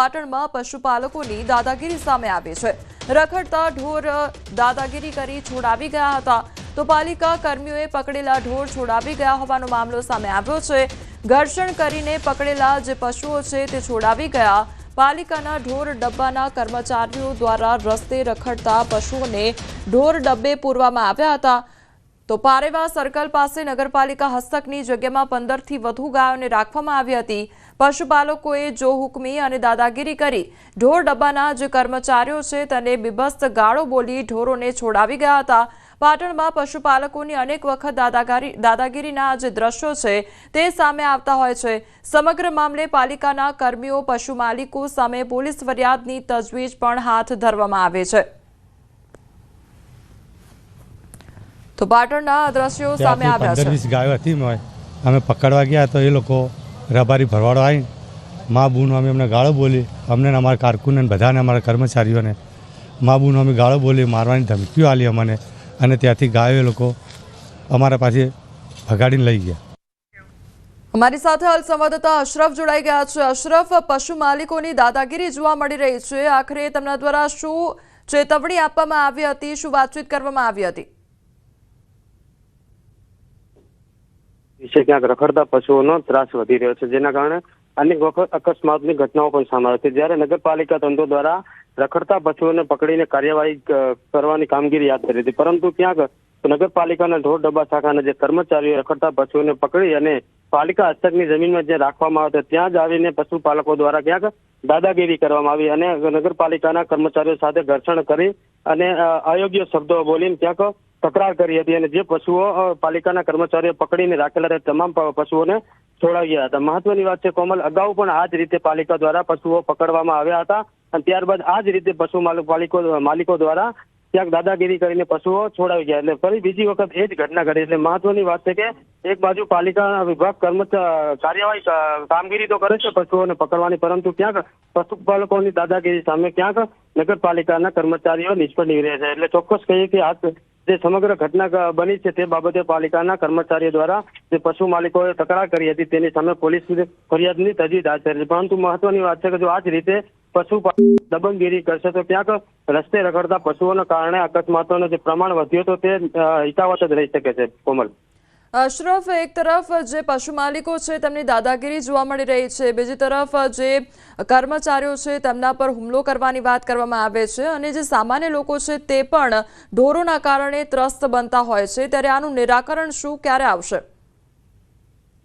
પાટણમાં પશુપાલકોની દાદાગીરી સામે આવી છે। રખડતા ઢોર દાદાગીરી કરી છોડાવી ગયા હતા તો પાલિકા કર્મીઓએ પકડેલા ઢોર છોડાવી ગયા હોવાનો મામલો સામે આવ્યો છે। ઘર્ષણ કરીને પકડેલા જે પશુઓ છે તે છોડાવી ગયા। પાલિકાના ઢોર ડબ્બાના કર્મચારીઓ દ્વારા રસ્તે રખડતા પશુઓને ઢોર ડબ્બે પૂરવામાં આવ્યા હતા। તો પારેવા સર્કલ પાસે નગરપાલિકા હસ્તકની જગ્યામાં 15થી વધુ ગાયોને રાખવામાં આવી હતી। પશુપાલકોએ જો હુકમી અને દાદાગીરી કરી ઢોર ડબ્બાના જે કર્મચારીઓ છે તેને બીભત્સ ગાળો બોલી ઢોરોને છોડાવી ગયા હતા। પાટણમાં પશુપાલકોની અનેક વખત દાદાગીરીના જે દ્રશ્યો છે તે સામે આવતા હોય છે। સમગ્ર મામલે પાલિકાના કર્મીઓ પશુ માલિકો સામે પોલીસ ફરિયાદની તજવીજ પણ હાથ ધરવામાં આવે છે। તો પાટણના દ્રશ્યો સામે આવ્યા છે। 15-20 ગાયો હતી અમે પકડવા ગયા તો એ લોકો રબારી ભરવાડો આવી મા બૂનો અમે અમને ગાળો બોલી, અમને અમારા કારકુનને બધાને અમારા કર્મચારીઓને મા બૂનો અમે ગાળો બોલી, મારવાની ધમકીઓ આલી અમને અને ત્યાંથી ગાયો એ લોકો અમારા પાસે ભગાડીને લઈ ગયા। અમારી સાથે હાલ સંવાદદાતા અશરફ જોડાઈ ગયા છે। અશરફ, પશુ માલિકોની દાદાગીરી જોવા મળી રહી છે, આખરે તેમના દ્વારા શું ચેતવણી આપવામાં આવી હતી, શું વાતચીત કરવામાં આવી હતી? વિશે ક્યાંક રખડતા પશુઓનો ત્રાસ વધી રહ્યો છે, જેના કારણે અનેક વખત અકસ્માતની ઘટનાઓ પણ સામે આવે છે। જ્યારે નગરપાલિકા તંત્ર દ્વારા રખડતા પશુઓને પકડીને કાર્યવાહી કરવાની કામગીરી હાથ ધરી હતી, પરંતુ ક્યાંક નગરપાલિકાના ઢોર ડબ્બા શાખાના જે કર્મચારીઓ રખડતા પશુઓને પકડી અને પાલિકા હસ્તકની જમીનમાં જે રાખવામાં આવે ત્યાં જ આવીને પશુપાલકો દ્વારા ક્યાંક દાદાગીરી કરવામાં આવી અને નગરપાલિકાના કર્મચારીઓ સાથે ઘર્ષણ કરી અને અયોગ્ય શબ્દો બોલીને ક્યાંક તકરાર કરી હતી અને જે પશુઓ પાલિકાના કર્મચારીઓ પકડીને રાખેલા તે તમામ પશુઓને છોડાવી ગયા હતા। મહત્વની વાત છે કોમલ, અગાઉ પણ આ જ રીતે પાલિકા દ્વારા પશુઓ પકડવામાં આવ્યા હતા અને ત્યારબાદ આ જ રીતે પશુ માલિકો દ્વારા ક્યાંક દાદાગીરી કરીને પશુઓ છોડાવી ગયા, એટલે ફરી બીજી વખત એ જ ઘટના ઘટી। એટલે મહત્વની વાત છે કે એક બાજુ પાલિકા વિભાગ કાર્યવાહી કામગીરી તો કરે છે પશુઓને પકડવાની, પરંતુ ક્યાંક પશુપાલકોની દાદાગીરી સામે ક્યાંક નગરપાલિકાના કર્મચારીઓ નિષ્ફળ નીવડે છે। એટલે ચોક્કસ કહીએ કે આ જે સમગ્ર ઘટના બની છે તે બાબતે પાલિકાના કર્મચારીઓ દ્વારા જે પશુ માલિકોએ તકરાર કરી હતી તેની સામે પોલીસ ફરિયાદની તજવીજ હાથ ધરી છે। પરંતુ મહત્વની વાત છે કે જો આ જ રીતે પશુ દબંગગીરી કરશે તો ક્યાંક રસ્તે રખડતા પશુઓના કારણે અકસ્માતોનું જે પ્રમાણ વધ્યું તો તે હિતાવત જ રહી શકે છે। કોમલ, અશરફ, એક તરફ જે પશુ માલિકો છે તેમની દાદાગીરી જોવા મળી રહી છે, બીજી તરફ જે કર્મચારીઓ છે તેમના પર હુમલો કરવાની વાત કરવામાં આવે છે અને જે સામાન્ય લોકો છે તે પણ ઢોરોના કારણે ત્રસ્ત બનતા હોય છે, ત્યારે આનું નિરાકરણ શું ક્યારે આવશે?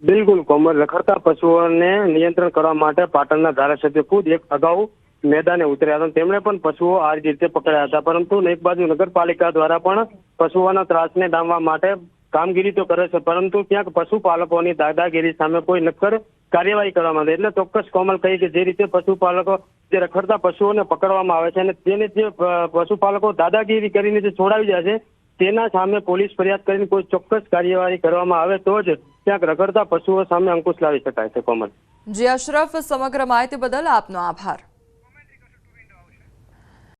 બિલકુલ કોમલ, રખડતા પશુઓને નિયંત્રણ કરવા માટે પાટણના ધારાસભ્ય ખુદ એક અગાઉ મેદાને ઉતર્યા હતા, તેમણે પણ પશુઓ આ રીતે પકડ્યા હતા, પરંતુ એક બાજુ નગરપાલિકા દ્વારા પણ પશુઓના ત્રાસને ડામવા માટે કામગીરી તો કરે છે, પરંતુ ક્યાંક પશુપાલકોની દાદાગીરી સામે કોઈ નક્કર કાર્યવાહી કરવામાં આવે। એટલે ચોક્કસ કોમલ કહી કે જે રીતે પશુપાલકો જે રખડતા પશુઓને પકડવામાં આવે છે અને તેને જે પશુપાલકો દાદાગીરી કરીને જે છોડાવી જાય છે તેના સામે પોલીસ ફરિયાદ કરીને કોઈ ચોક્કસ કાર્યવાહી કરવામાં આવે તો જ ક્યાંક રખડતા પશુઓ સામે અંકુશ લાવી શકાય છે। કોમલ, જી અશરફ, સમગ્ર માહિતી બદલ આપનો આભાર।